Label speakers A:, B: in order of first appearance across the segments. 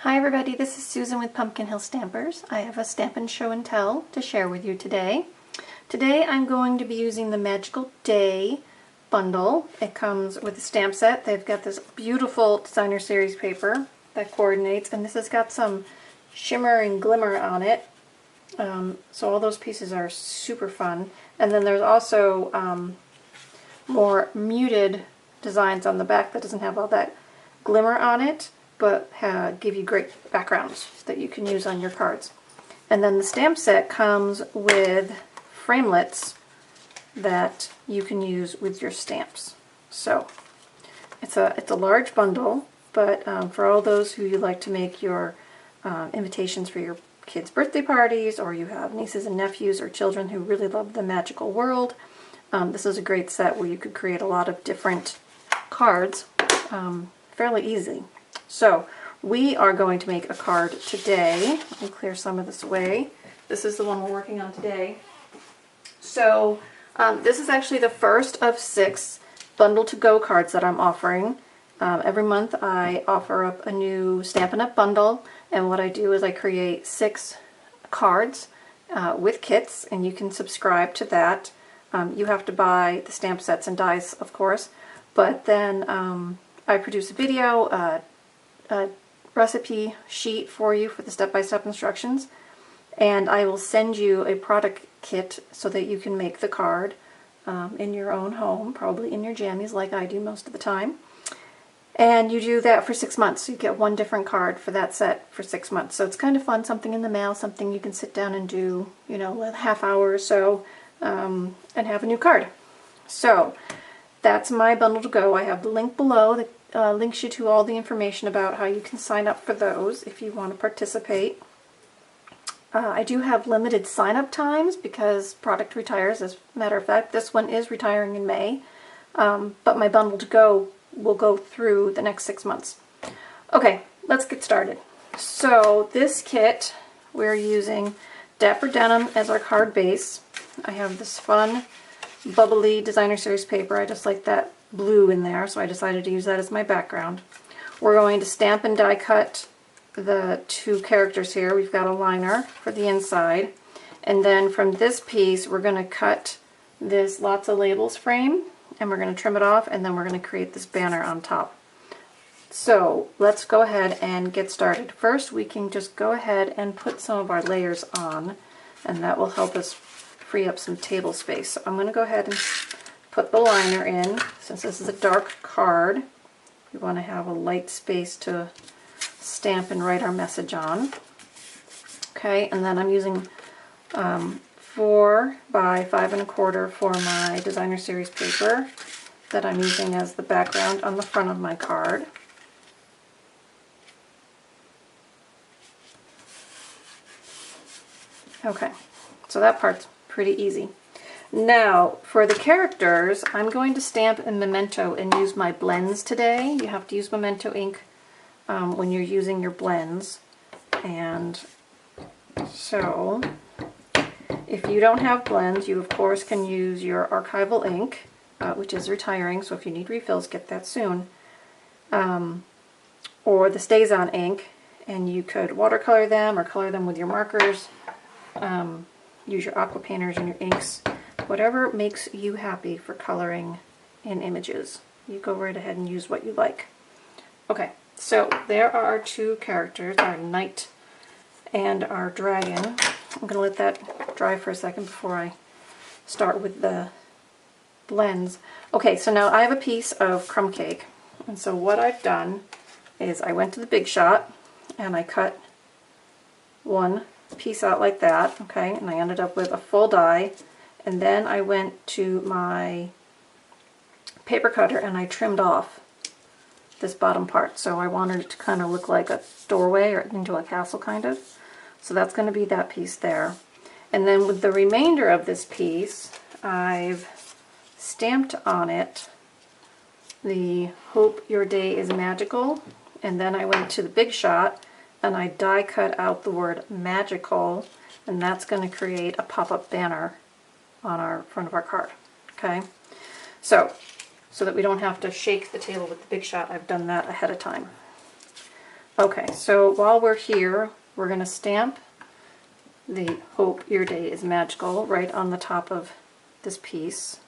A: Hi everybody, this is Susan with Pumpkin Hill Stampers. I have a Stampin' Show and Tell to share with you today. Today I'm going to be using the Magical Day bundle. It comes with a stamp set. They've got this beautiful designer series paper that coordinates, and this has got some shimmer and glimmer on it. So all those pieces are super fun. And then there's also more muted designs on the back that doesn't have all that glimmer on it, but give you great backgrounds that you can use on your cards. And then the stamp set comes with framelits that you can use with your stamps. So it's a large bundle, but for all those who you like to make your invitations for your kids' birthday parties, or you have nieces and nephews or children who really love the magical world, this is a great set where you could create a lot of different cards fairly easily. So we are going to make a card today. Let me clear some of this away. This is the one we're working on today. So this is actually the first of 6 bundle to go cards that I'm offering. Every month I offer up a new Stampin' Up bundle, and what I do is I create 6 cards with kits, and you can subscribe to that. You have to buy the stamp sets and dies, of course, but then I produce a video, a recipe sheet for you for the step-by-step instructions, and I will send you a product kit so that you can make the card in your own home, probably in your jammies like I do most of the time. And you do that for 6 months. So you get one different card for that set for 6 months. So it's kind of fun, something in the mail, something you can sit down and do, you know, a half hour or so, and have a new card. So that's my bundle to go. I have the link below that links you to all the information about how you can sign up for those if you want to participate. I do have limited sign-up times because product retires. As a matter of fact, this one is retiring in May, but my bundle to go will go through the next 6 months. Okay, let's get started. So this kit, we're using Dapper Denim as our card base. I have this fun, bubbly designer series paper. I just like that blue in there, so I decided to use that as my background. We're going to stamp and die cut the 2 characters here. We've got a liner for the inside, and then from this piece we're going to cut this lots of labels frame, and we're going to trim it off, and then we're going to create this banner on top. So let's go ahead and get started. First, we can just go ahead and put some of our layers on, and that will help us free up some table space. So I'm going to go ahead and put the liner in. Since this is a dark card, we want to have a light space to stamp and write our message on. Okay, and then I'm using 4 by 5 1/4 for my designer series paper that I'm using as the background on the front of my card. Okay, so that part's pretty easy. Now, for the characters, I'm going to stamp in Memento and use my blends today. You have to use Memento ink when you're using your blends. And so, if you don't have blends, you of course can use your archival ink, which is retiring, so if you need refills, get that soon. Or the Stays On ink, and you could watercolor them or color them with your markers. Use your aqua painters and your inks. Whatever makes you happy for coloring in images. You go right ahead and use what you like. Okay, so there are our 2 characters, our knight and our dragon. I'm going to let that dry for a second before I start with the blends. Okay, so now I have a piece of crumb cake, and so what I've done is I went to the Big Shot and I cut one piece out like that, okay, and I ended up with a full die. And then I went to my paper cutter and I trimmed off this bottom part. So I wanted it to kind of look like a doorway or into a castle kind of. So that's going to be that piece there. And then with the remainder of this piece, I've stamped on it the Hope Your Day is Magical. And then I went to the Big Shot and I die cut out the word magical, and that's going to create a pop-up banner on our front of our card. Okay, so that we don't have to shake the table with the Big Shot, I've done that ahead of time. Okay, so while we're here, we're going to stamp the Hope Your Day is Magical right on the top of this piece.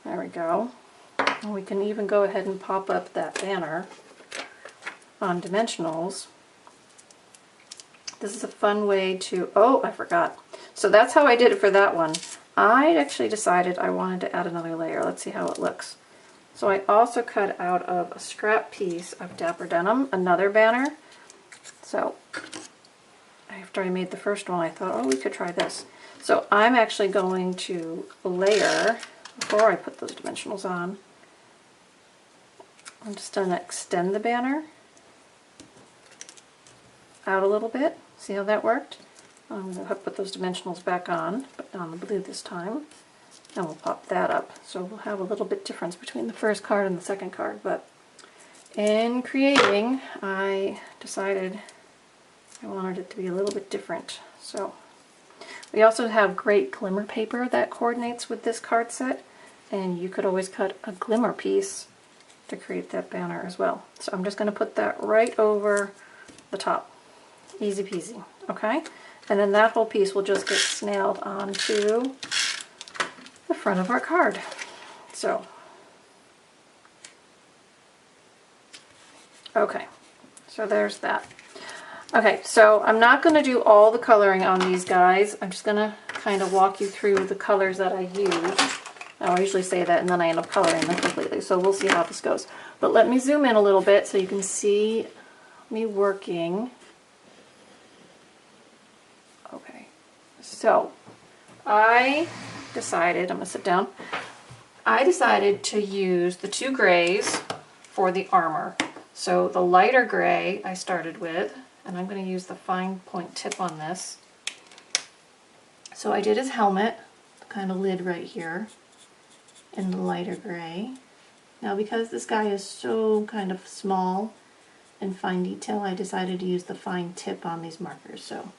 A: There we go. And we can even go ahead and pop up that banner on dimensionals. This is a fun way to, oh, I forgot. So that's how I did it for that one. I actually decided I wanted to add another layer. Let's see how it looks. So I also cut out of a scrap piece of Dapper Denim, another banner. So after I made the first one, I thought, oh, we could try this. So I'm actually going to layer, before I put those dimensionals on, I'm just going to extend the banner out a little bit. See how that worked? I'm going to put those dimensionals back on, but on the blue this time. And we'll pop that up. So we'll have a little bit difference between the first card and the second card. But in creating, I decided I wanted it to be a little bit different. So we also have great glimmer paper that coordinates with this card set. And you could always cut a glimmer piece to create that banner as well. So I'm just going to put that right over the top. Easy peasy, okay? And then that whole piece will just get snailed onto the front of our card. So, okay, so there's that. Okay, so I'm not going to do all the coloring on these guys. I'm just going to kind of walk you through the colors that I use. I usually say that and then I end up coloring them completely, so we'll see how this goes. But let me zoom in a little bit so you can see me working. Okay, so I decided, I'm going to sit down, I decided to use the two grays for the armor. So the lighter gray I started with, and I'm going to use the fine point tip on this. So I did his helmet, the kind of lid right here, in the lighter gray. Now because this guy is so kind of small and fine detail, I decided to use the fine tip on these markers. So,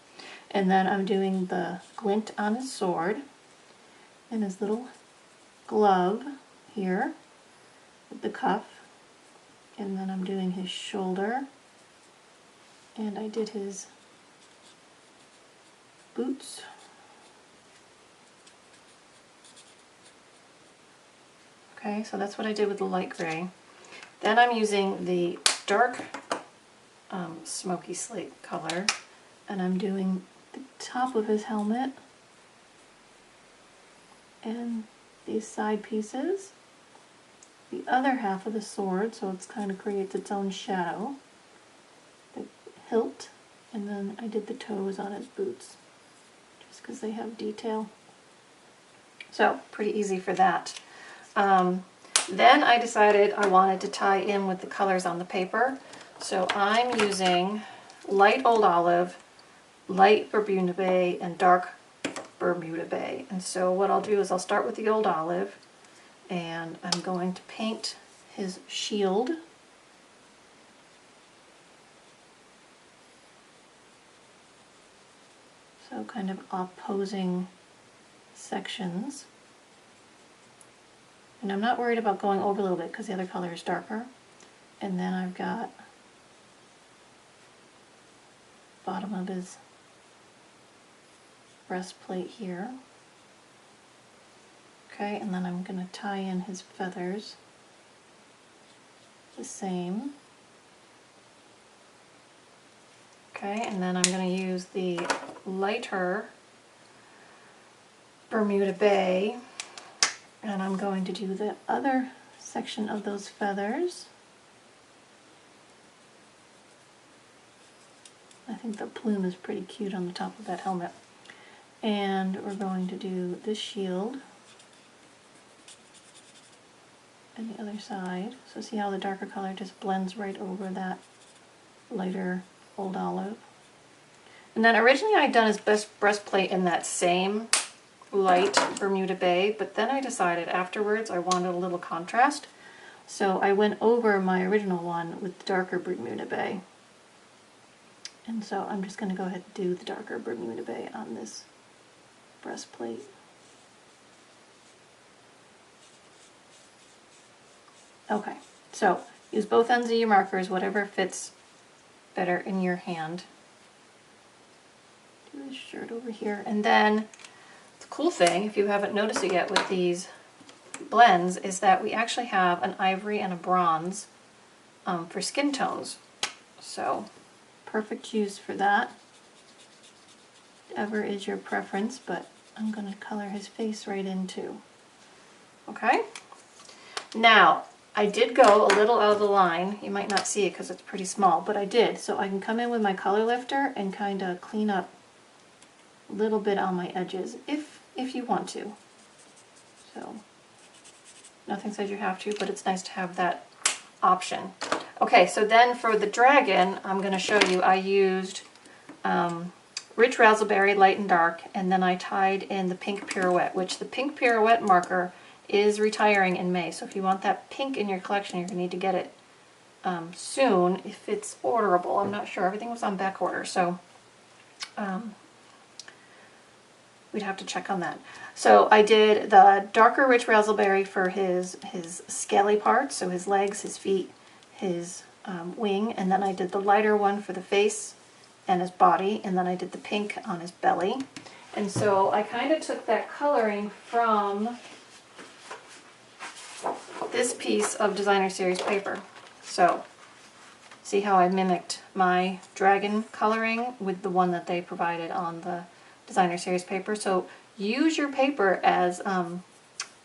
A: and then I'm doing the glint on his sword and his little glove here with the cuff, and then I'm doing his shoulder, and I did his boots. Okay, so that's what I did with the light gray. Then I'm using the dark smoky slate color, and I'm doing the top of his helmet and these side pieces, the other half of the sword, so it's kind of creates its own shadow, the hilt, and then I did the toes on his boots just because they have detail. So pretty easy for that. Then I decided I wanted to tie in with the colors on the paper, so I'm using light Old Olive, light Bermuda Bay, and dark Bermuda Bay. And so what I'll do is I'll start with the Old Olive, and I'm going to paint his shield. So kind of opposing sections. And I'm not worried about going over a little bit because the other color is darker. And then I've got bottom of his breastplate here. Okay, and then I'm going to tie in his feathers the same. Okay, and then I'm going to use the lighter Bermuda Bay, and I'm going to do the other section of those feathers. I think the plume is pretty cute on the top of that helmet. And we're going to do this shield and the other side. So see how the darker color just blends right over that lighter Old Olive. And then originally I'd done his breastplate in that same light Bermuda Bay, but then I decided afterwards I wanted a little contrast. So I went over my original one with the darker Bermuda Bay. And so I'm just going to go ahead and do the darker Bermuda Bay on this breastplate. Okay, so use both ends of your markers, whatever fits better in your hand. Do this shirt over here. And then the cool thing, if you haven't noticed it yet with these blends, is that we actually have an ivory and a bronze for skin tones. So perfect use for that. Whatever is your preference, but I'm going to color his face right in too. Okay? Now, I did go a little out of the line. You might not see it because it's pretty small, but I did. So I can come in with my color lifter and kind of clean up a little bit on my edges if you want to. So nothing says you have to, but it's nice to have that option. Okay, so then for the dragon, I'm going to show you, I used Rich Razzleberry, light and dark, and then I tied in the pink Pirouette, which the pink Pirouette marker is retiring in May. So if you want that pink in your collection, you're going to need to get it soon if it's orderable. I'm not sure. Everything was on back order, so we'd have to check on that. So I did the darker Rich Razzleberry for his scaly parts, so his legs, his feet, his wing, and then I did the lighter one for the face and his body, and then I did the pink on his belly. And so I kind of took that coloring from this piece of Designer Series paper. So see how I mimicked my dragon coloring with the one that they provided on the Designer Series paper. So use your paper as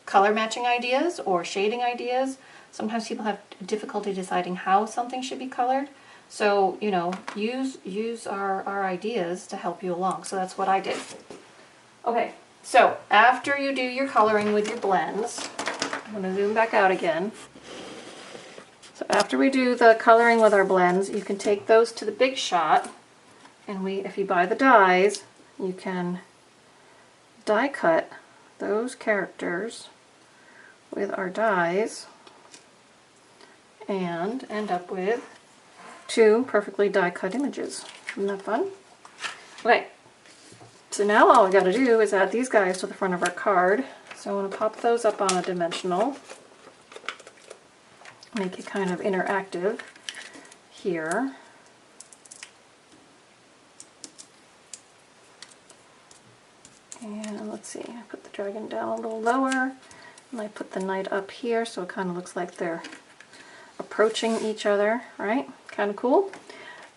A: color matching ideas or shading ideas. Sometimes people have difficulty deciding how something should be colored. So, you know, use our ideas to help you along. So that's what I did. Okay, so after you do your coloring with your blends, I'm going to zoom back out again. So after we do the coloring with our blends, you can take those to the Big Shot, and if you buy the dies, you can die cut those characters with our dies and end up with 2 perfectly die cut images. Isn't that fun? Okay, so now all we got to do is add these guys to the front of our card. So I'm going to pop those up on a dimensional, make it kind of interactive here. And let's see, I put the dragon down a little lower, and I put the knight up here so it kind of looks like they're approaching each other, right? Kind of cool.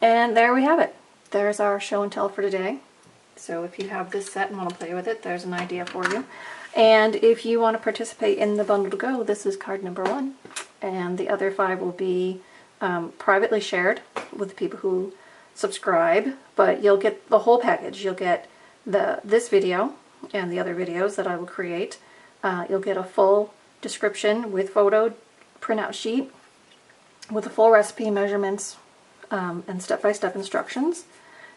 A: And there we have it. There's our show and tell for today. So if you have this set and want to play with it, there's an idea for you. And if you want to participate in the bundle to go, this is card number 1. And the other 5 will be privately shared with the people who subscribe, but you'll get the whole package. You'll get this video and the other videos that I will create. You'll get a full description with photo printout sheet with a full recipe, measurements, and step-by-step instructions.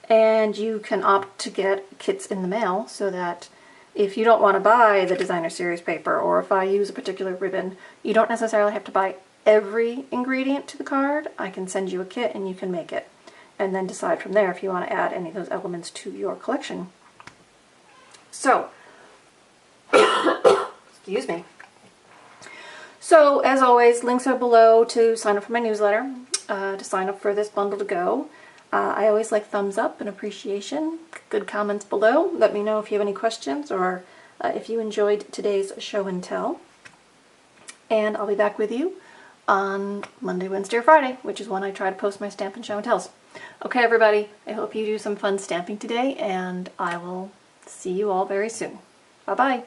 A: And you can opt to get kits in the mail so that if you don't want to buy the Designer Series paper, or if I use a particular ribbon, you don't necessarily have to buy every ingredient to the card. I can send you a kit and you can make it. And then decide from there if you want to add any of those elements to your collection. So, excuse me. So, as always, links are below to sign up for my newsletter, to sign up for this bundle to go. I always like thumbs up and appreciation. Good comments below. Let me know if you have any questions or if you enjoyed today's show and tell. And I'll be back with you on Monday, Wednesday, or Friday, which is when I try to post my Stampin' Show and Tells. Okay, everybody, I hope you do some fun stamping today, and I will see you all very soon. Bye-bye.